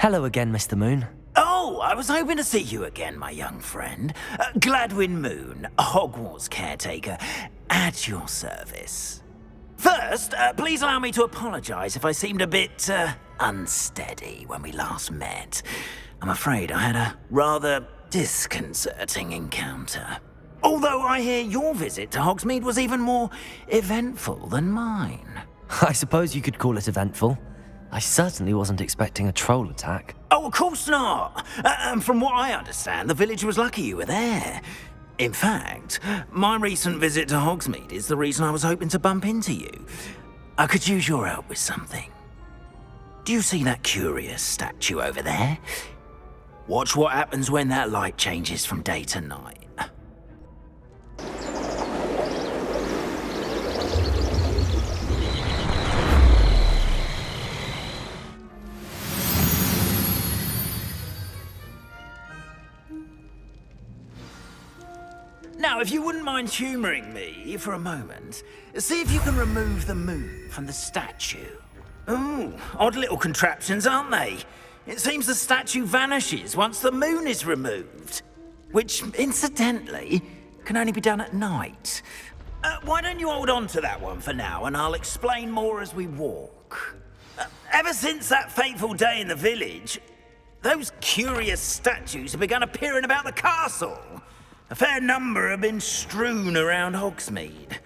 Hello again, Mr. Moon. Oh, I was hoping to see you again, my young friend. Gladwin Moon, Hogwarts caretaker, at your service. First, please allow me to apologise if I seemed a bit, unsteady when we last met. I'm afraid I had a rather disconcerting encounter. Although I hear your visit to Hogsmeade was even more eventful than mine. I suppose you could call it eventful. I certainly wasn't expecting a troll attack. Oh, of course not. And from what I understand, the village was lucky you were there. In fact, my recent visit to Hogsmeade is the reason I was hoping to bump into you. I could use your help with something. Do you see that curious statue over there? Watch what happens when that light changes from day to night. Now, if you wouldn't mind humouring me for a moment, see if you can remove the moon from the statue. Ooh, odd little contraptions, aren't they? It seems the statue vanishes once the moon is removed, which, incidentally, can only be done at night. Why don't you hold on to that one for now, and I'll explain more as we walk. Ever since that fateful day in the village, those curious statues have begun appearing about the castle. A fair number have been strewn around Hogsmeade.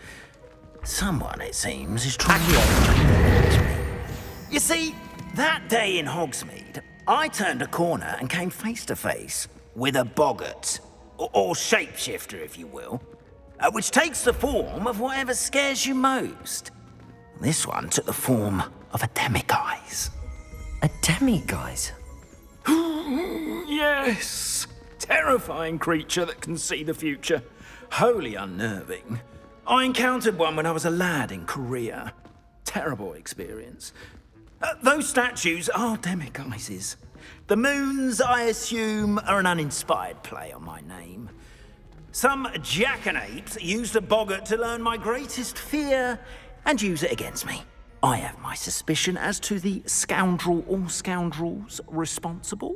Someone, it seems, is trying to catch me. You see, that day in Hogsmeade, I turned a corner and came face to face with a boggart, or shapeshifter, if you will, which takes the form of whatever scares you most. This one took the form of a demiguise. A demiguise? Yes! Terrifying creature that can see the future. Wholly unnerving. I encountered one when I was a lad in Korea. Terrible experience. Those statues are demiguises. The moons, I assume, are an uninspired play on my name. Some jackanapes used a boggart to learn my greatest fear and use it against me. I have my suspicion as to the scoundrel or scoundrels responsible.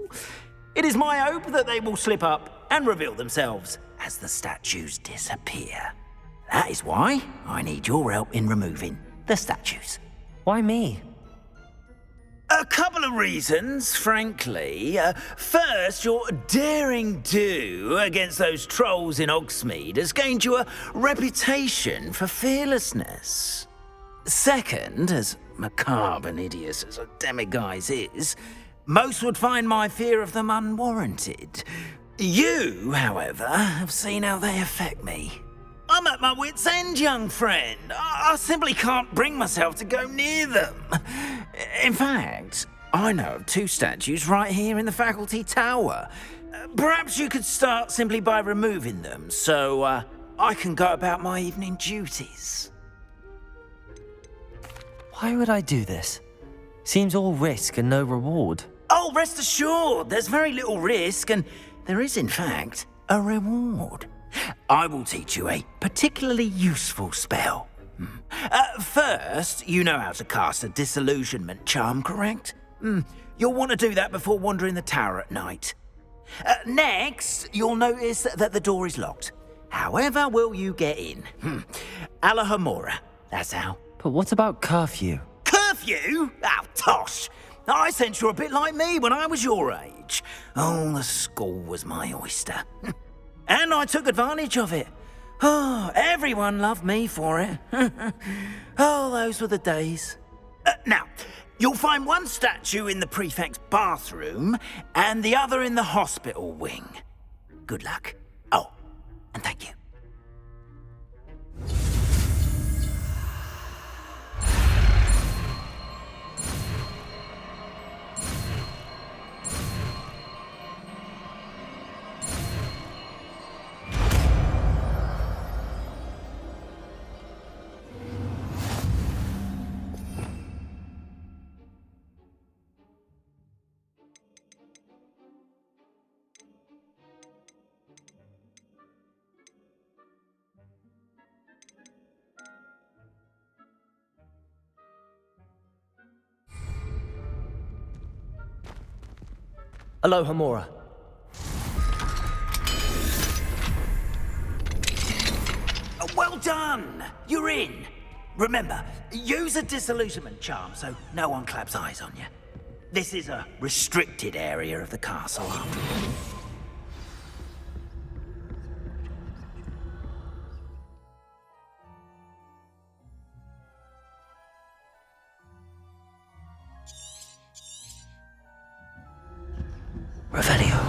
It is my hope that they will slip up and reveal themselves as the statues disappear. That is why I need your help in removing the statues. Why me? A couple of reasons, frankly. First, your daring do against those trolls in Hogsmeade has gained you a reputation for fearlessness. Second, as macabre and hideous as a demiguise is, most would find my fear of them unwarranted. You, however, have seen how they affect me. I'm at my wit's end, young friend. I simply can't bring myself to go near them. In fact, I know of two statues right here in the faculty tower. Perhaps you could start simply by removing them so I can go about my evening duties. Why would I do this? Seems all risk and no reward. Oh, rest assured, there's very little risk, and there is, in fact, a reward. I will teach you a particularly useful spell. First, you know how to cast a disillusionment charm, correct? You'll want to do that before wandering the tower at night. Next, you'll notice that the door is locked. However will you get in? Alahomora, that's how. But what about curfew? Curfew? Oh, tosh! I sense you're a bit like me when I was your age. Oh, the school was my oyster. And I took advantage of it. Oh, everyone loved me for it. Oh, those were the days. Now, you'll find one statue in the prefect's bathroom and the other in the hospital wing. Good luck. Oh, and thank you. Aloha Mora. Well done! You're in. Remember, use a disillusionment charm so no one claps eyes on you. This is a restricted area of the castle after all. Revelio.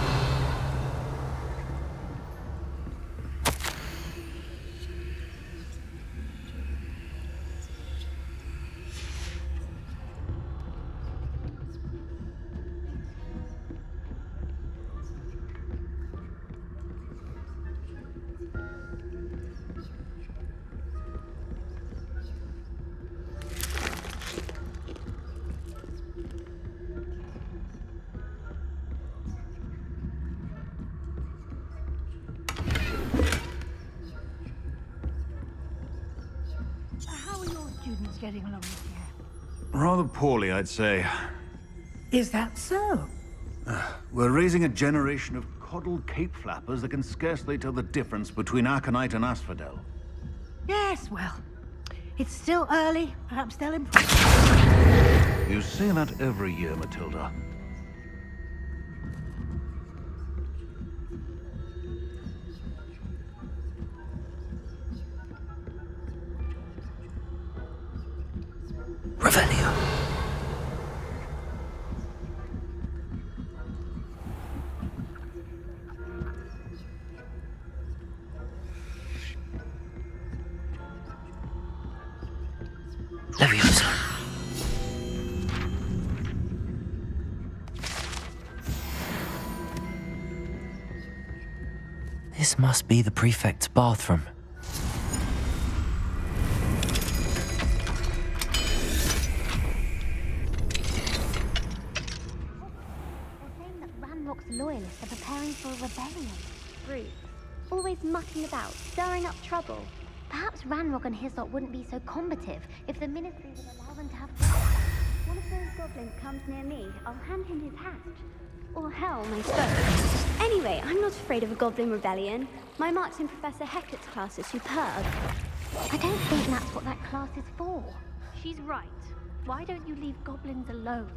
How are your students getting along this year? Rather poorly, I'd say. Is that so? We're raising a generation of coddled cape flappers that can scarcely tell the difference between aconite and asphodel. Yes, well, it's still early. Perhaps they'll improve. You say that every year, Matilda. Revelio. Leviosa. This must be the prefect's bathroom. Loyalists are preparing for a rebellion. Brutes. Always mucking about, stirring up trouble. Perhaps Ranrock and his lot wouldn't be so combative if the Ministry would allow them to have guards. One of those goblins comes near me, I'll hand him his hat. Or helm, I suppose. Anyway, I'm not afraid of a goblin rebellion. My marks in Professor Hector's class are superb. I don't think that's what that class is for. She's right. Why don't you leave goblins alone?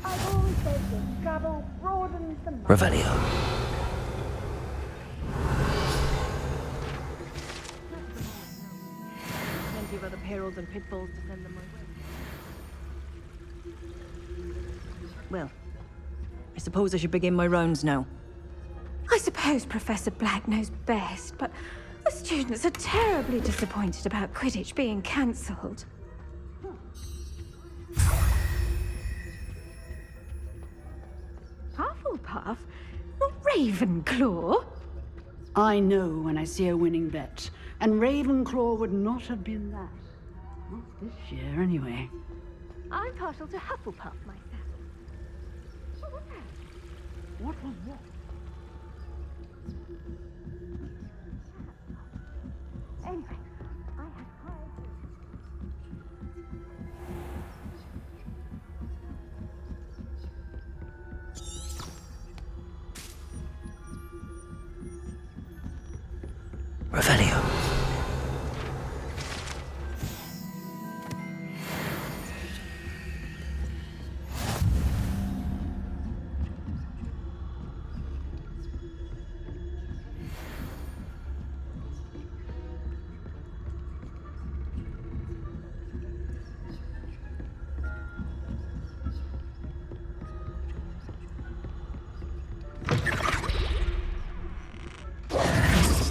I've always said that travel broadens the mind. Revelio. Plenty of other perils and pitfalls to send them my way. Well, I suppose I should begin my rounds now. I suppose Professor Black knows best, but the students are terribly disappointed about Quidditch being cancelled. Hufflepuff? Ravenclaw? I know when I see a winning bet, and Ravenclaw would not have been that. Not this year, anyway. I'm partial to Hufflepuff myself. What was that? What was what? Anyway, I have hired you. Revelio.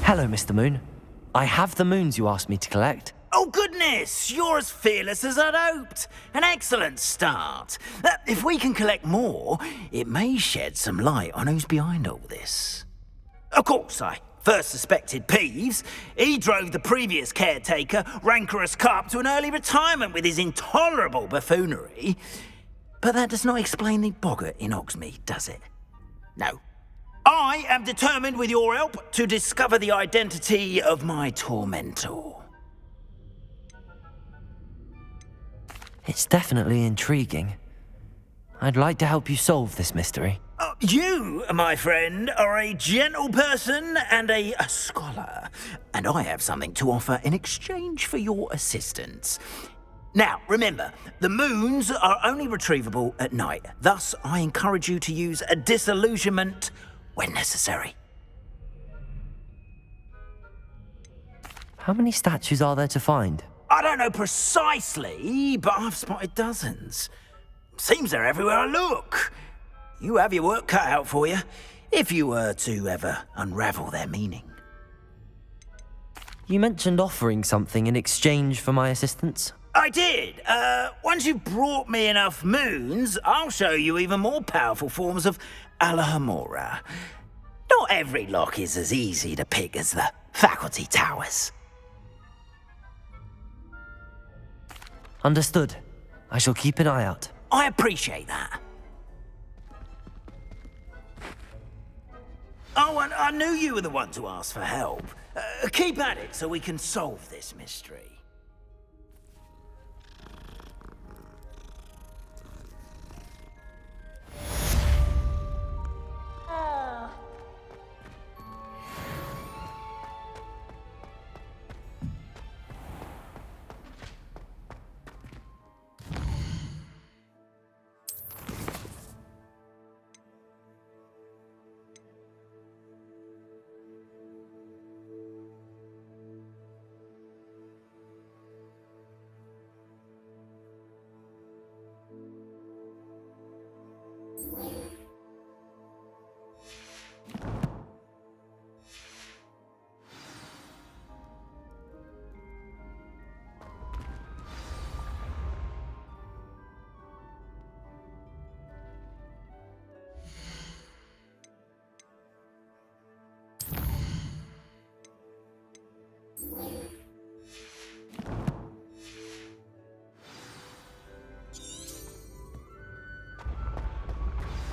Hello, Mr. Moon. I have the moons you asked me to collect. Oh, goodness! You're as fearless as I'd hoped. An excellent start. If we can collect more, it may shed some light on who's behind all this. Of course, I first suspected Peeves. He drove the previous caretaker, Rancorous Carp, to an early retirement with his intolerable buffoonery. But that does not explain the boggart in Hogsmeade, does it? No. I am determined, with your help, to discover the identity of my tormentor. It's definitely intriguing. I'd like to help you solve this mystery. You, my friend, are a gentle person and a scholar, and I have something to offer in exchange for your assistance. Now, remember, the moons are only retrievable at night. Thus, I encourage you to use a disillusionment when necessary. How many statues are there to find? I don't know precisely, but I've spotted dozens. Seems they're everywhere I look. You have your work cut out for you, if you were to ever unravel their meaning. You mentioned offering something in exchange for my assistance. I did. Once you've brought me enough moons, I'll show you even more powerful forms of Alohomora. Not every lock is as easy to pick as the faculty towers. Understood. I shall keep an eye out. I appreciate that. Oh, and I knew you were the one to ask for help. Keep at it so we can solve this mystery.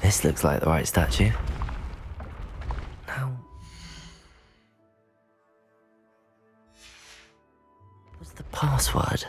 This looks like the right statue. Now, what's the password?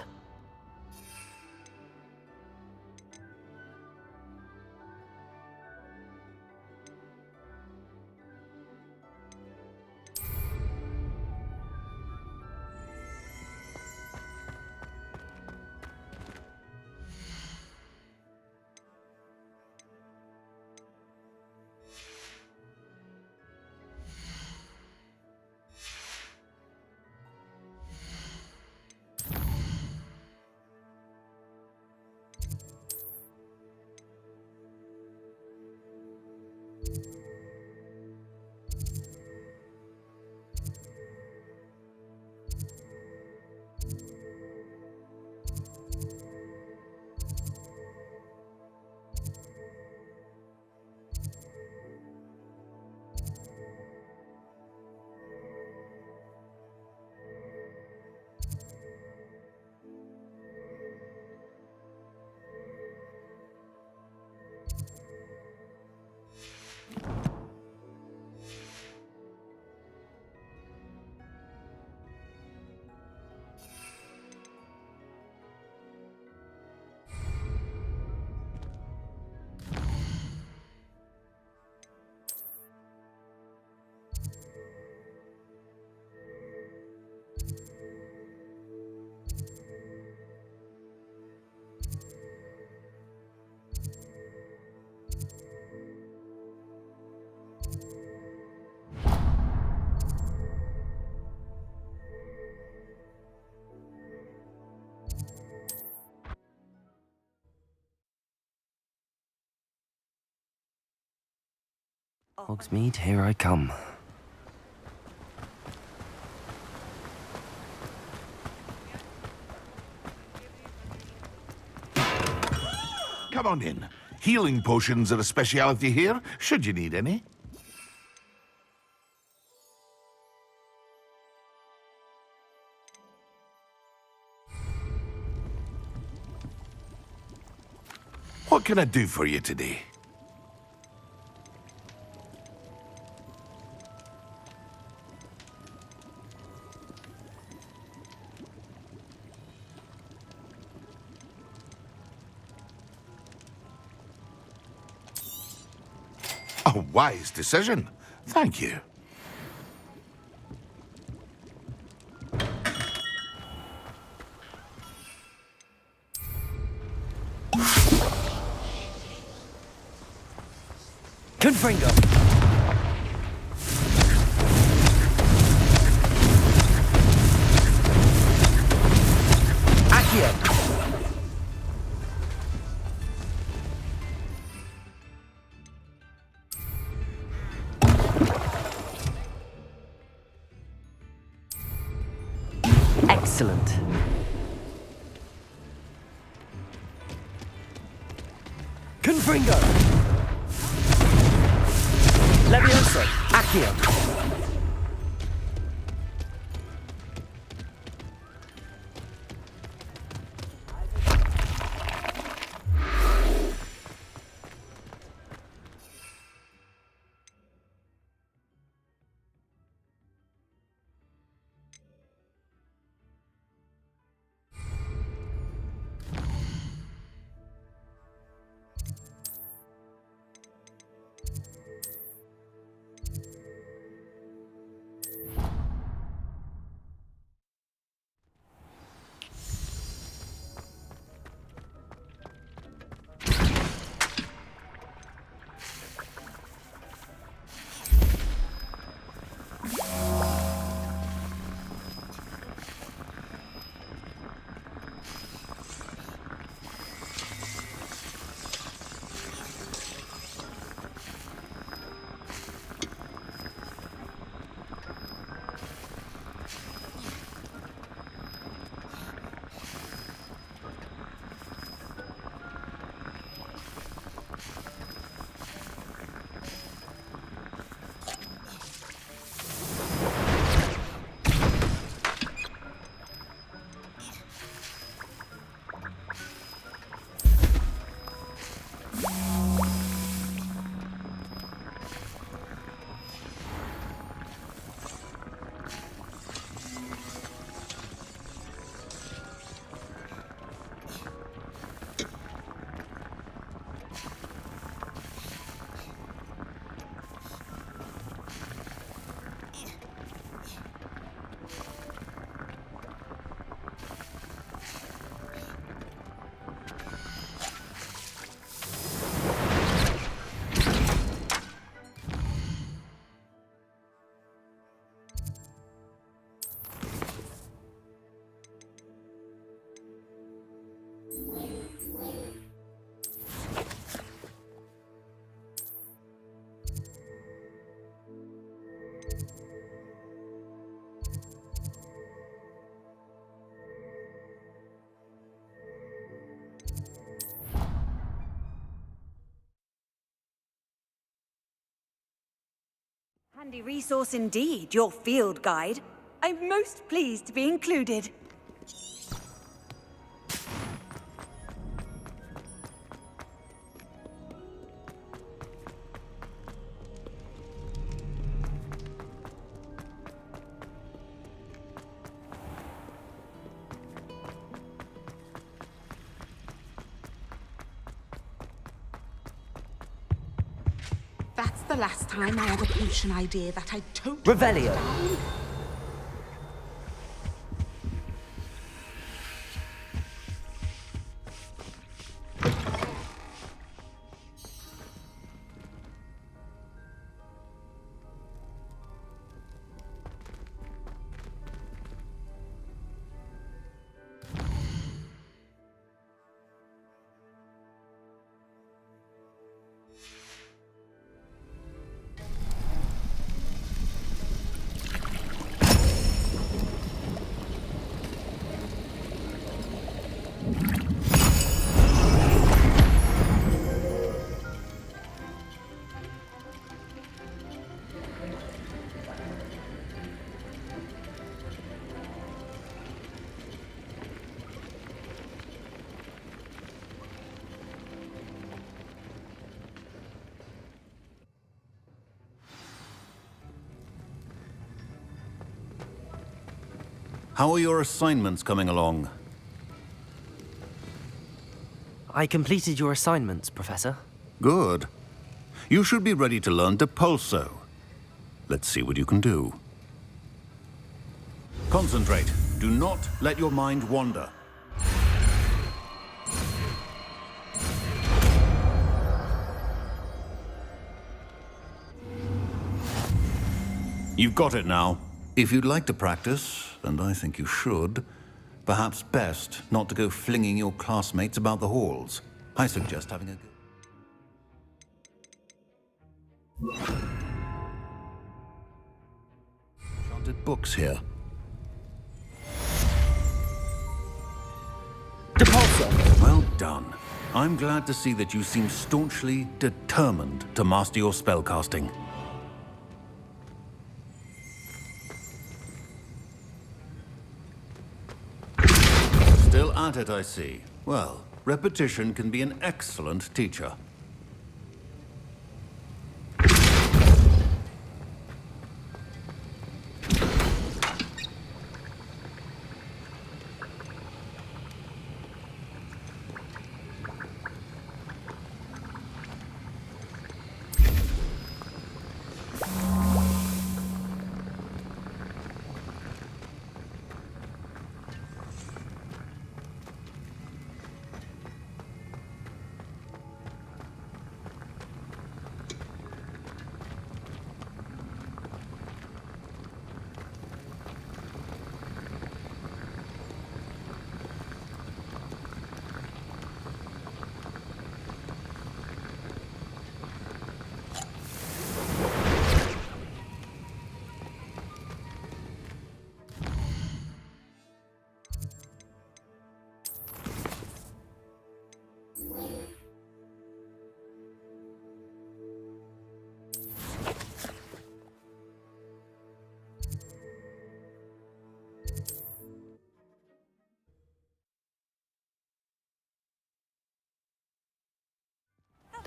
Hogsmeade, here I come. Come on in. Healing potions are a speciality here, should you need any. What can I do for you today? A wise decision. Thank you. Confringo! Accio! Excellent. Confringo! Levioso! Accio! Handy resource indeed, your field guide. I'm most pleased to be included. That's the last time I had a potion idea that I totally... Revelio. How are your assignments coming along? I completed your assignments, Professor. Good. You should be ready to learn Depulso. Let's see what you can do. Concentrate. Do not let your mind wander. You've got it now. If you'd like to practice, and I think you should, perhaps best not to go flinging your classmates about the halls. I suggest having a go. Enchanted books here. Depulso! Well done. I'm glad to see that you seem staunchly determined to master your spellcasting. Still at it, I see. Well, repetition can be an excellent teacher.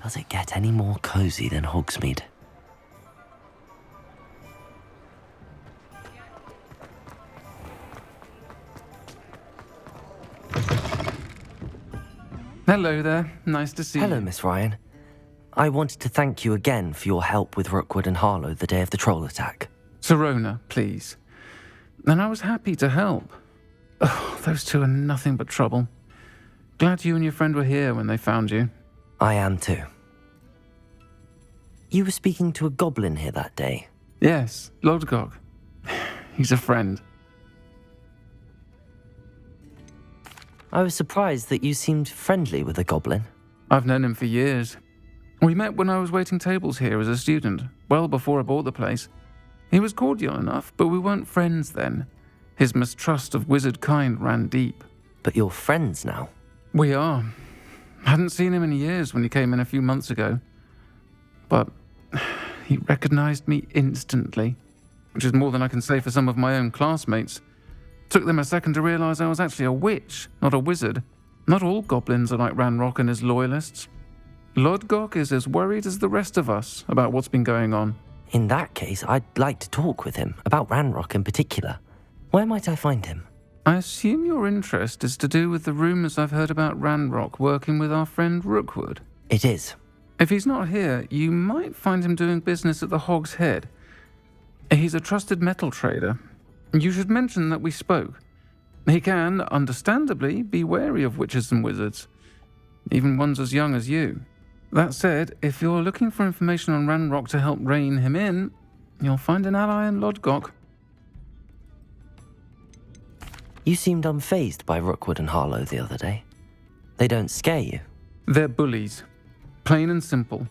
Does it get any more cozy than Hogsmeade? Hello there. Nice to see you. Hello, Miss Ryan. I wanted to thank you again for your help with Rookwood and Harlow the day of the troll attack. Sirona, please. And I was happy to help. Oh, those two are nothing but trouble. Glad you and your friend were here when they found you. I am too. You were speaking to a goblin here that day. Yes, Lodgok. He's a friend. I was surprised that you seemed friendly with a goblin. I've known him for years. We met when I was waiting tables here as a student, well before I bought the place. He was cordial enough, but we weren't friends then. His mistrust of wizard kind ran deep. But you're friends now? We are. Hadn't seen him in years when he came in a few months ago. But he recognized me instantly, which is more than I can say for some of my own classmates. Took them a second to realize I was actually a witch, not a wizard. Not all goblins are like Ranrock and his loyalists. Lodgok is as worried as the rest of us about what's been going on. In that case, I'd like to talk with him, about Ranrock in particular. Where might I find him? I assume your interest is to do with the rumors I've heard about Ranrock working with our friend Rookwood. It is. If he's not here, you might find him doing business at the Hog's Head. He's a trusted metal trader. You should mention that we spoke. He can, understandably, be wary of witches and wizards, even ones as young as you. That said, if you're looking for information on Ranrock to help rein him in, you'll find an ally in Lodgok. You seemed unfazed by Rookwood and Harlow the other day. They don't scare you. They're bullies. Plain and simple.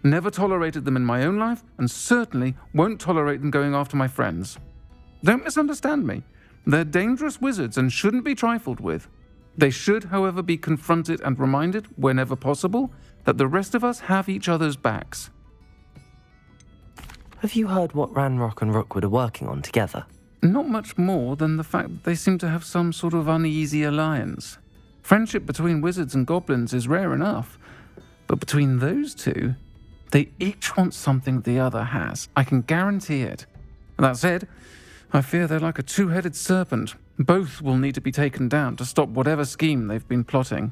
Never tolerated them in my own life, and certainly won't tolerate them going after my friends. Don't misunderstand me. They're dangerous wizards and shouldn't be trifled with. They should, however, be confronted and reminded, whenever possible, that the rest of us have each other's backs. Have you heard what Ranrock and Rookwood are working on together? Not much more than the fact that they seem to have some sort of uneasy alliance. Friendship between wizards and goblins is rare enough, but between those two, they each want something the other has. I can guarantee it. That said, I fear they're like a two-headed serpent. Both will need to be taken down to stop whatever scheme they've been plotting.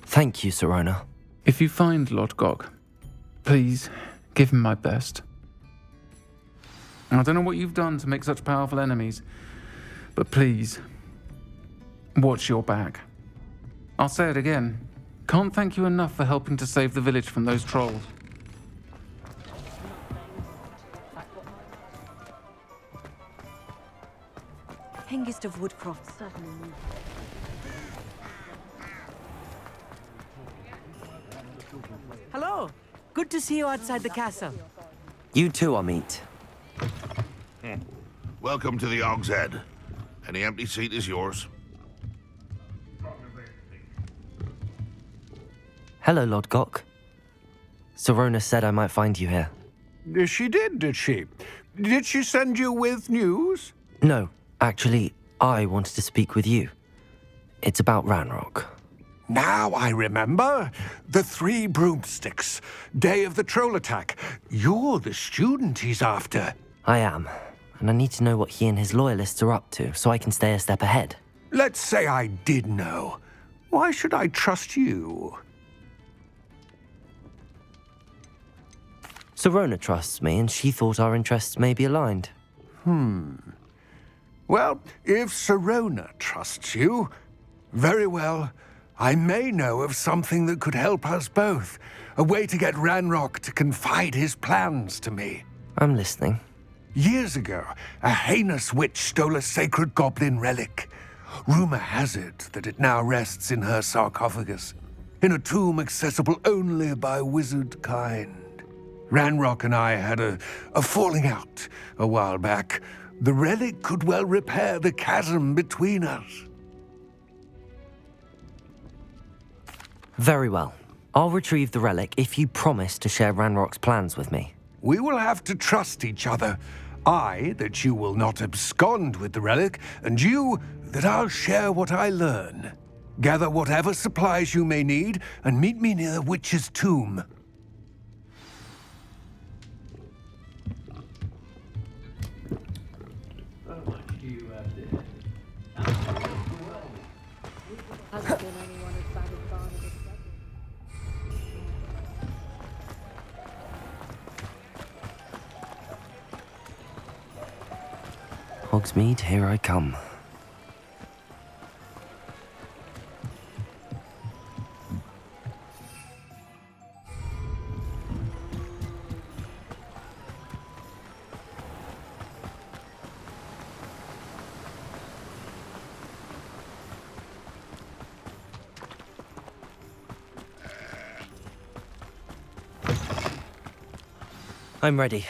Thank you, Sirona. If you find Lord Gog, please give him my best. I don't know what you've done to make such powerful enemies, but please, watch your back. I'll say it again. Can't thank you enough for helping to save the village from those trolls. Hengist of Woodcroft certainly. Hello. Good to see you outside the castle. You too, Amit. Welcome to the Og's Head. Any empty seat is yours. Hello, Lord Gok. Sorona said I might find you here. She did she? Did she send you with news? No, actually, I wanted to speak with you. It's about Ranrock. Now I remember. The 3 broomsticks. Day of the troll attack. You're the student he's after. I am, and I need to know what he and his loyalists are up to so I can stay a step ahead. Let's say I did know. Why should I trust you? Sorona trusts me, and she thought our interests may be aligned. Well, if Sorona trusts you, very well. I may know of something that could help us both. A way to get Ranrock to confide his plans to me. I'm listening. Years ago, a heinous witch stole a sacred goblin relic. Rumor has it that it now rests in her sarcophagus, in a tomb accessible only by wizard kind. Ranrock and I had a falling out a while back. The relic could well repair the chasm between us. Very well. I'll retrieve the relic if you promise to share Ranrock's plans with me. We will have to trust each other. I, that you will not abscond with the relic, and you, that I'll share what I learn. Gather whatever supplies you may need, and meet me near the witch's tomb. Hogsmeade, here I come. I'm ready.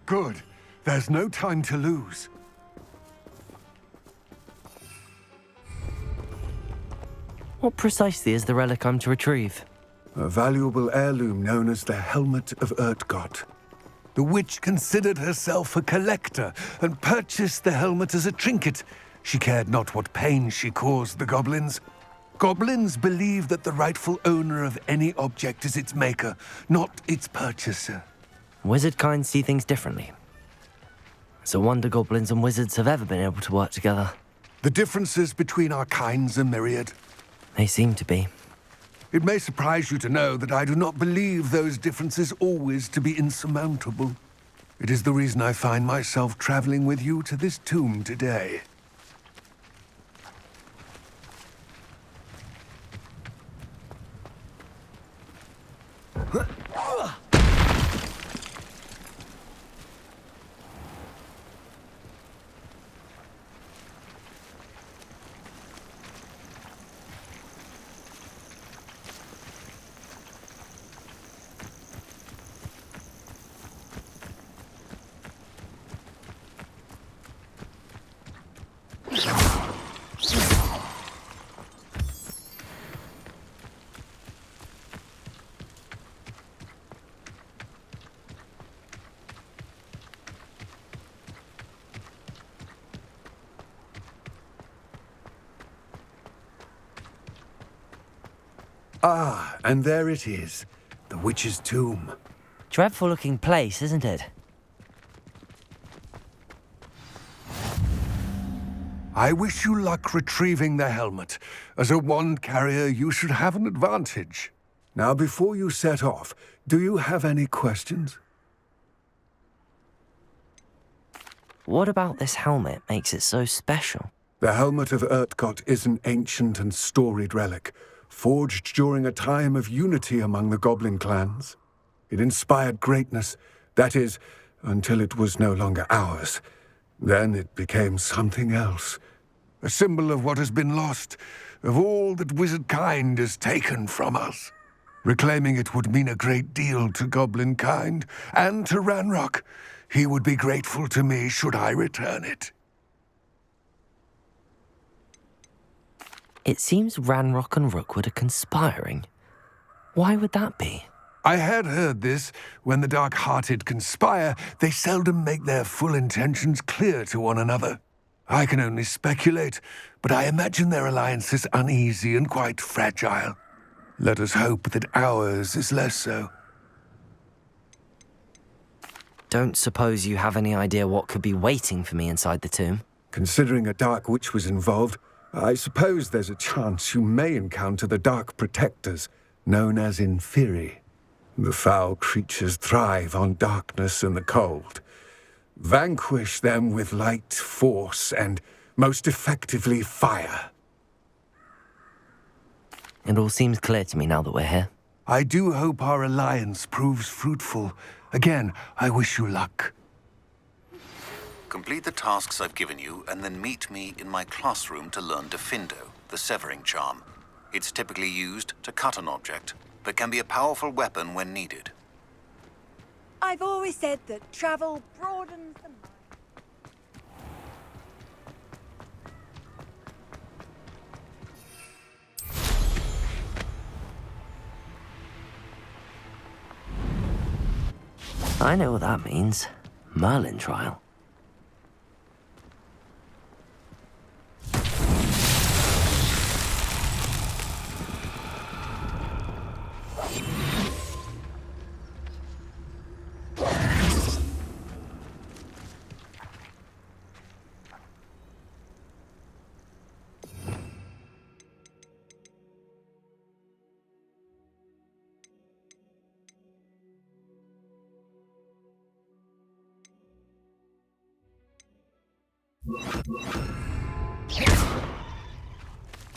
Good. There's no time to lose. What precisely is the relic I'm to retrieve? A valuable heirloom known as the Helmet of Urtgott. The witch considered herself a collector and purchased the helmet as a trinket. She cared not what pain she caused the goblins. Goblins believe that the rightful owner of any object is its maker, not its purchaser. Wizard kind see things differently. It's a wonder goblins and wizards have ever been able to work together. The differences between our kinds are myriad. They seem to be. It may surprise you to know that I do not believe those differences always to be insurmountable. It is the reason I find myself traveling with you to this tomb today. Ah, and there it is. The witch's tomb. Dreadful looking place, isn't it? I wish you luck retrieving the helmet. As a wand carrier, you should have an advantage. Now, before you set off, do you have any questions? What about this helmet makes it so special? The helmet of Urtkot is an ancient and storied relic, forged during a time of unity among the goblin clans. It inspired greatness, that is, until it was no longer ours. Then it became something else. A symbol of what has been lost, of all that wizard kind is taken from us. Reclaiming it would mean a great deal to goblin kind, and to Ranrock. He would be grateful to me should I return it. It seems Ranrock and Rookwood are conspiring. Why would that be? I had heard this. When the dark-hearted conspire, they seldom make their full intentions clear to one another. I can only speculate, but I imagine their alliance is uneasy and quite fragile. Let us hope that ours is less so. Don't suppose you have any idea what could be waiting for me inside the tomb? Considering a Dark Witch was involved, I suppose there's a chance you may encounter the Dark Protectors, known as Inferi. The foul creatures thrive on darkness and the cold. Vanquish them with light, force, and, most effectively, fire. It all seems clear to me now that we're here. I do hope our alliance proves fruitful. Again, I wish you luck. Complete the tasks I've given you, and then meet me in my classroom to learn Diffindo, the severing charm. It's typically used to cut an object, but can be a powerful weapon when needed. I've always said that travel broadens the mind. I know what that means. Merlin trial.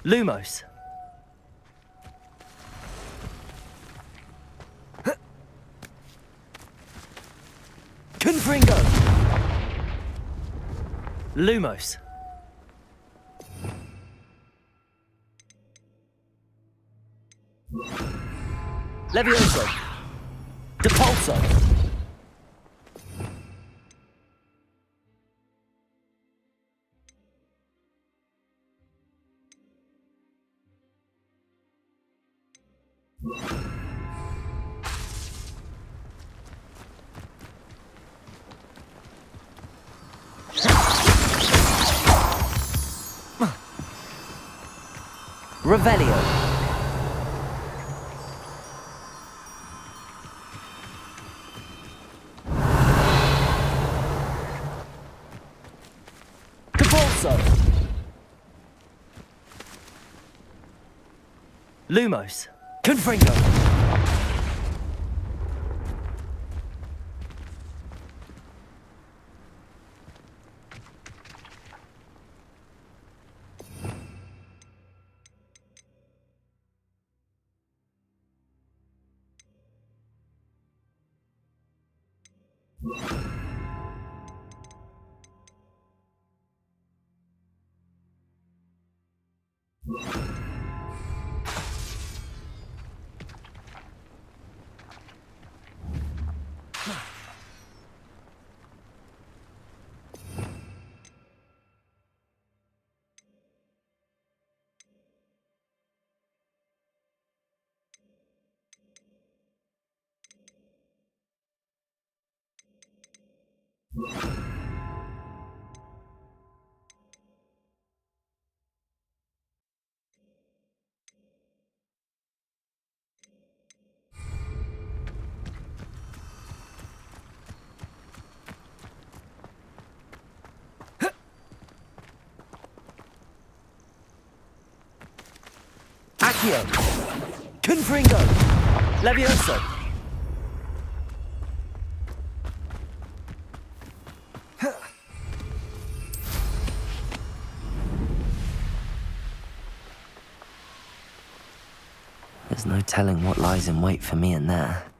Lumos. Confringo. Lumos. Levioso. Depulso. Revelio. Depulso. Lumos. Confringo. Accio! Confringo! Levioso! There's no telling what lies in wait for me in there.